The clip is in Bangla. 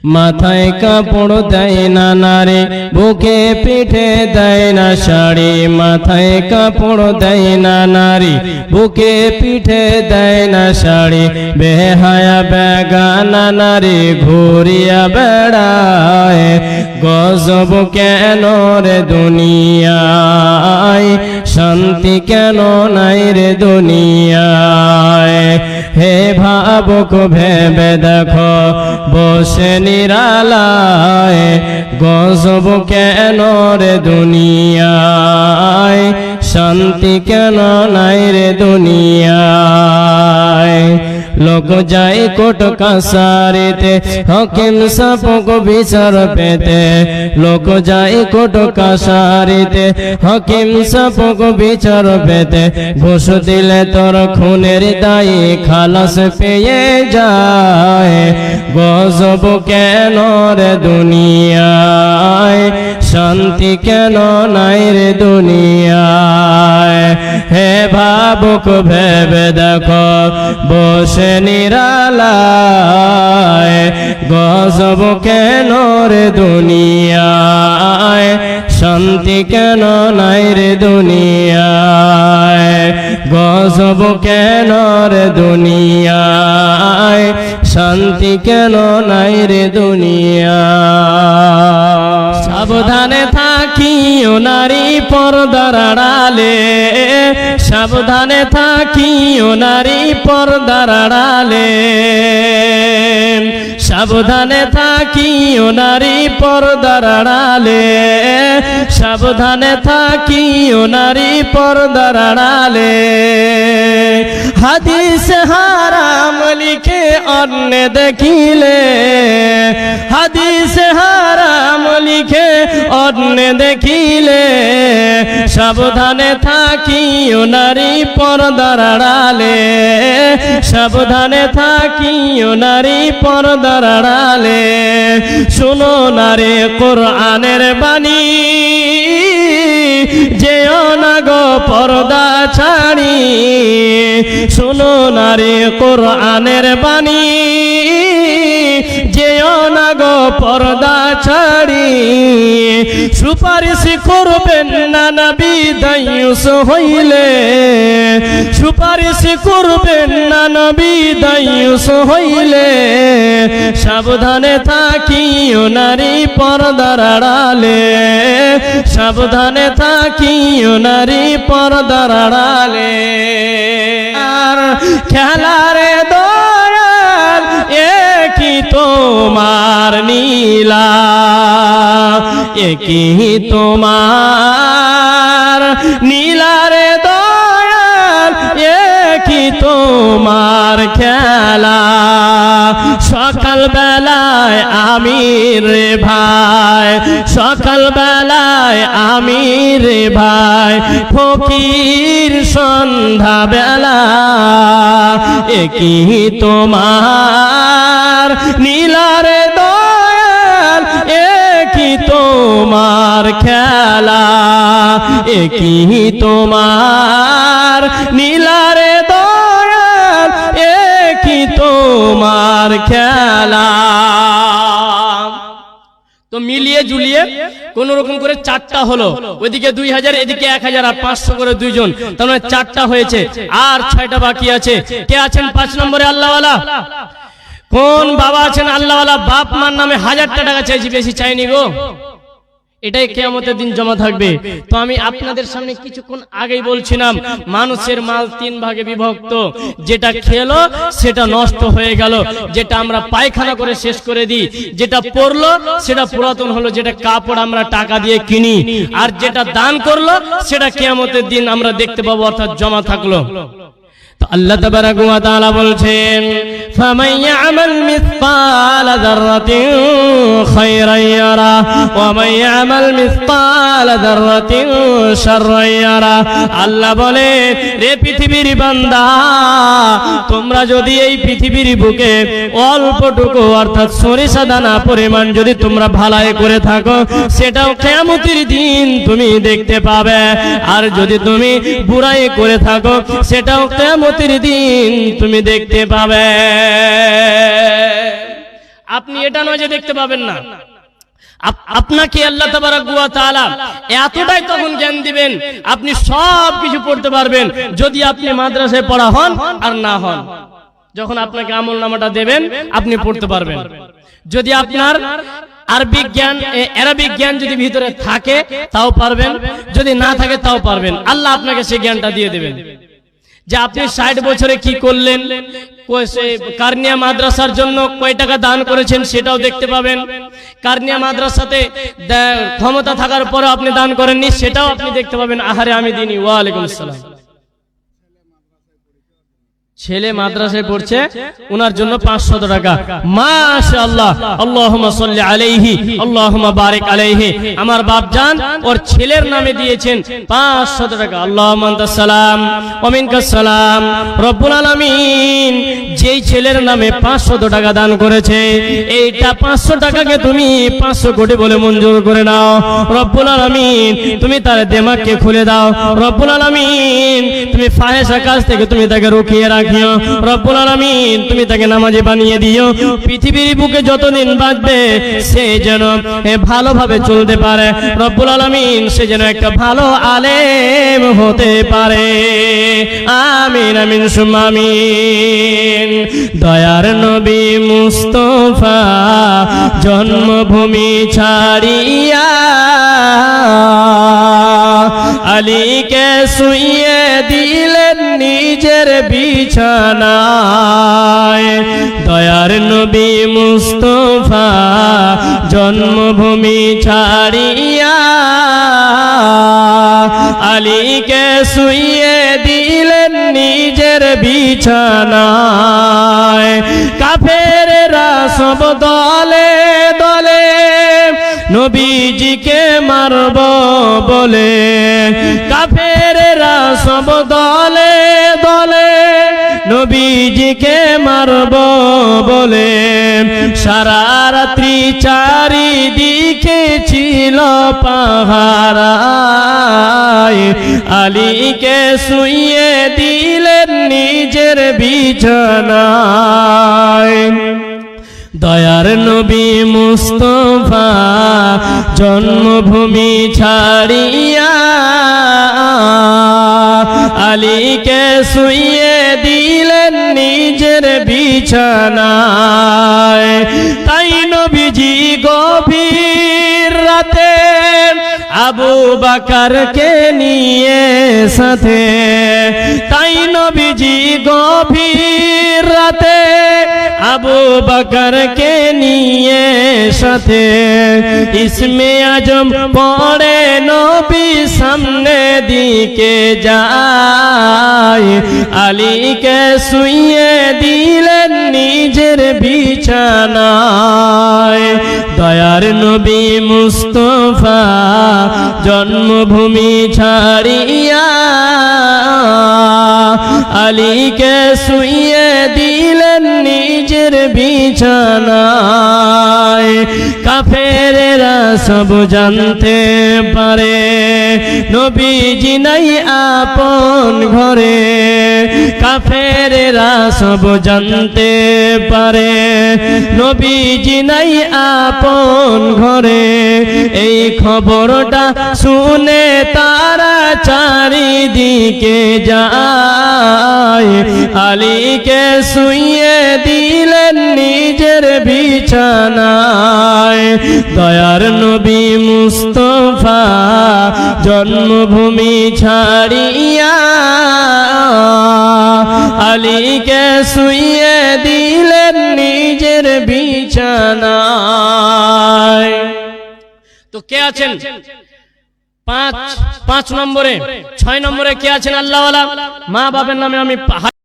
মাথায় কাপড় দেয় না নারী, বুকে পিঠে দেয় না শাড়ি। মাথায় কাপড় দেয় না নারী, বুকে পিঠে দেয় না শাড়ি। বেহায়া বেগানা নারী ঘুরিয়া বেড়ায়, গজব কেন রে দুনিয়ায়, শান্তি কেন নাই রে দুনিয়ায়। হে ভাবুক ভেবে দেখো বসে নিরালায়, গজব কেন রে দুনিয়ায়, শান্তি কেন নাই রে দুনিয়ায়। লোক যায় কোর্ট কাছারিতে হাকিম সাপক বিচার পেতে। লোক যায় কোর্ট কাছারিতে হাকিম সাপক বিচার পেতে। ঘুষ দিলে তোর খুনের দায়ে খালাস পেয়ে যায়, গজব কেন রে দুনিয়ায়, শান্তি কেন নাই রে দুনিয়ায়। হে ভাবুক ভেবে দেখো বসে নিরালায়, গজব কেন রে দুনিয়ায়, শান্তি কেন নাই রে দুনিয়ায়। গজব কেন রে দুনিয়ায়, শান্তি কেন নাই রে দুনিয়ায়। সাবধানে থাকিও নারী পর্দার আড়ালে, সাবধানে থাকিও নারী পর্দার আড়ালে। সাবধানে থাকিও নারী পর্দার আড়ালে, সাবধানে থাকিও নারী পর্দার আড়ালে। হাদিস হারাম লিখে অন্য দেখিলে, হাদিস হারাম লিখে অন্য দেখিলে। সাবধানে থাকিও নারী পর্দার আড়ালে, সাবধানে থাকিও নারী পর্দার আড়ালে। শুনো নারে কোরআনের বাণী, যেও না গো পর্দা ছাড়ি। শুনো নারে কোরআনের বাণী, যেও না গো পর্দা ছাড়ি। সুপারিশ করবেন না নবী দায়ুস হইলে, সুপারিশ করবেন না নবী দায়ুস হইলে। সাবধানে থাকিও নারী পর্দার আড়ালে, সাবধানে থাকিও নারী পর্দার আড়ালে। আর খেলারে দয়াল একই তোমার নীলা, একই তোমার নীলারে দয়াল, একই তোমার খেলা। সকাল বেলায় আমি রে ভাই, সকাল বেলায় আমি রে ভাই, ফকির সন্ধ্যা বেলা। একই তোমার নীলারে দয়াল, একই তোমার খেলা। একই তোমার নীলারে দয়াল, একই তোমার খেলা। তো মিলিয়ে জুলিয়ে কোন রকম করে চারটা হলো, ওইদিকে 2000 এদিকে 1000 আর 500 করে দুইজন, তার মানে চারটা হয়েছে। আর 6টা বাকি আছে। কে আছেন 5 নম্বরে? আল্লাহওয়ালা। কোন বাবা আছেন আল্লাহওয়ালা? বাপ মার নামে 1000টা টাকা চাইছি, বেশি চাইনি গো। এটাই কিয়ামতের দিন জমা থাকবে। তো আমি আপনাদের সামনে কিছুক্ষণ আগেই বলছিলাম, মানুষের মাল 3 ভাগে বিভক্ত। যেটা খেলো সেটা নষ্ট হয়ে গেল, যেটা আমরা পায়খানা করে শেষ করে দিই, যেটা পরলো সেটা পুরাতন হলো, যেটা কাপড় আমরা টাকা দিয়ে কিনি, আর যেটা দান করলো সেটা কিয়ামতের দিন আমরা দেখতে পাবো, অর্থাৎ জমা থাকলো। তো আল্লাহ তাবারাকা ওয়া তাআলা বলছেন, ফামান ইয়ামাল মিসকাল যাররাতিন খায়রান ইয়ারা ওয়া মান ইয়ামাল মিসকাল যাররাতিন শাররান ইয়ারা। আল্লাহ বলে, রে পৃথিবীর বান্দা, তোমরা যদি এই পৃথিবীর বুকে অল্পটুকু অর্থাৎ সরিষা দানা পরিমাণ যদি তোমরা ভালাই করে থাকো, সেটাও কিয়ামতের দিন তুমি দেখতে পাবে। আর যদি তুমি বুরাই করে থাকো, সেটাও কিয়ামতের দিন তুমি দেখতে পাবে। আপনি এটা নয় যে দেখতে পাবেন না, আপনাকে আল্লাহ তাবারক ওয়া তাআলা এতটাই তখন জ্ঞান দিবেন, আপনি সব কিছু পড়তে পারবেন যদি আপনি মাদ্রাসায় পড়া হন আর না হন। যখন আপনাকে আমলনামাটা দেবেন আপনি পড়তে পারবেন। যদি আপনার আরবিক জ্ঞান, আরবিক জ্ঞান যদি ভিতরে থাকে তাও পারবেন, যদি না থাকে তাও পারবেন। আল্লাহ আপনাকে সেই জ্ঞানটা দিয়ে দেবেন যে আপনি 60 বছরে কি করলেন, কারনিয়া মাদ্রাসার জন্য কয় টাকা দান করেছেন সেটাও দেখতে পাবেন। কারনিয়া মাদ্রাসাতে ক্ষমতা থাকার পরে আপনি দান করেননি সেটাও আপনি দেখতে পাবেন। আহারে আমি দিনী। ওয়া আলাইকুম আসসালাম। ছেলে মাদ্রাসায় পড়ছে, ওনার জন্য 500 টাকা। মাশাআল্লাহ, আল্লাহুম্মা সাল্লি আলাইহি, আল্লাহুম্মা বারিক আলাইহি। আমার বাপজান ওর ছেলের নামে দিয়েছেন 500 টাকা। আল্লাহুম্মা আনতাস সালাম ওয়া মিনকাস সালাম। রব্বুল আলামিন যেই ছেলের নামে 500 টাকা দান করেছে, এইটা 500 টাকাকে তুমি 500 কোটি বলে মঞ্জুর করে নাও। রব্বুল আলামিন তুমি তার দিমাগকে খুলে দাও। রব্বুল আলামিন তুমি ফাহেসা কাজ থেকে তুমি তাকে রুখিয়ে রাখিও। রব্বুল আলামিন তুমি তাকে নামাজি বানিয়ে দিও। পৃথিবীর বুকে যতদিন বাঁচবে সে যেন ভালোভাবে চলতে পারে। রব্বুল আলামিন সে যেন একটা ভালো আলেম হতে পারে। আমিন আমিন সুম্মা আমিন। দয়ার নবী মুস্তাফা জন্মভূমি ছাড়িয়া আলীকে শুইয়ে দিলেন নিজের বিছানায়। দয়ার নবী মুস্তাফা জন্মভূমি ছাড়িয়া আলীকে শুইয়ে দিলেন নিজের বিছানায়। কাফেররা সব দলে দলে নবীজিকে মারব বলে, কাফেররা সব দলে দলে নবীজিকে মারব বলে সারা রাত্রি চারিদিকে ছিল পাহারায়। আলীকে শুইয়ে দিলেন নিজের বিছানায়। দয়ার নবী মুস্তাফা জন্মভূমি ছাড়িয়া আলীকে শুইয়ে দিলেন নিজের বিছানায়। তাই নবীজি গভীর রাতে আবু বকরকে নিয়ে সাথে, তাই নবীজি গভীর রাতে আবু বকরকে নিয়ে সাথে ইসমে আজম পড়ে নবী সামনে দিকে যায়। আলীকে শুইয়ে দিলেন নিজের বিছানায়। দয়ার নবী মুস্তাফা জন্মভূমি ছাড়িয়া আলীকে শুইয়ে দিলেন নিজের বিছানায়। কাফেরেরা সব জানতে পারে নবীজি নাই আপন ঘরে, কাফেরেরা সব জানতে পারে নবীজি নাই আপন ঘরে। এই খবরটা শুনে তারা চারিদিকে যায়। আলীকে শুইয়ে দিলেন নিজের বিছানায়। দয়ার নবী মুস্তাফা জন্মভূমি ছাড়িয়া আলীকে শুইয়ে দিলেন নিজের বিছানায়। তো কে আছেন 5 নম্বরে? 6 নম্বরে কে আছেন? আল্লাহওয়ালা। মা বাবার নামে আমি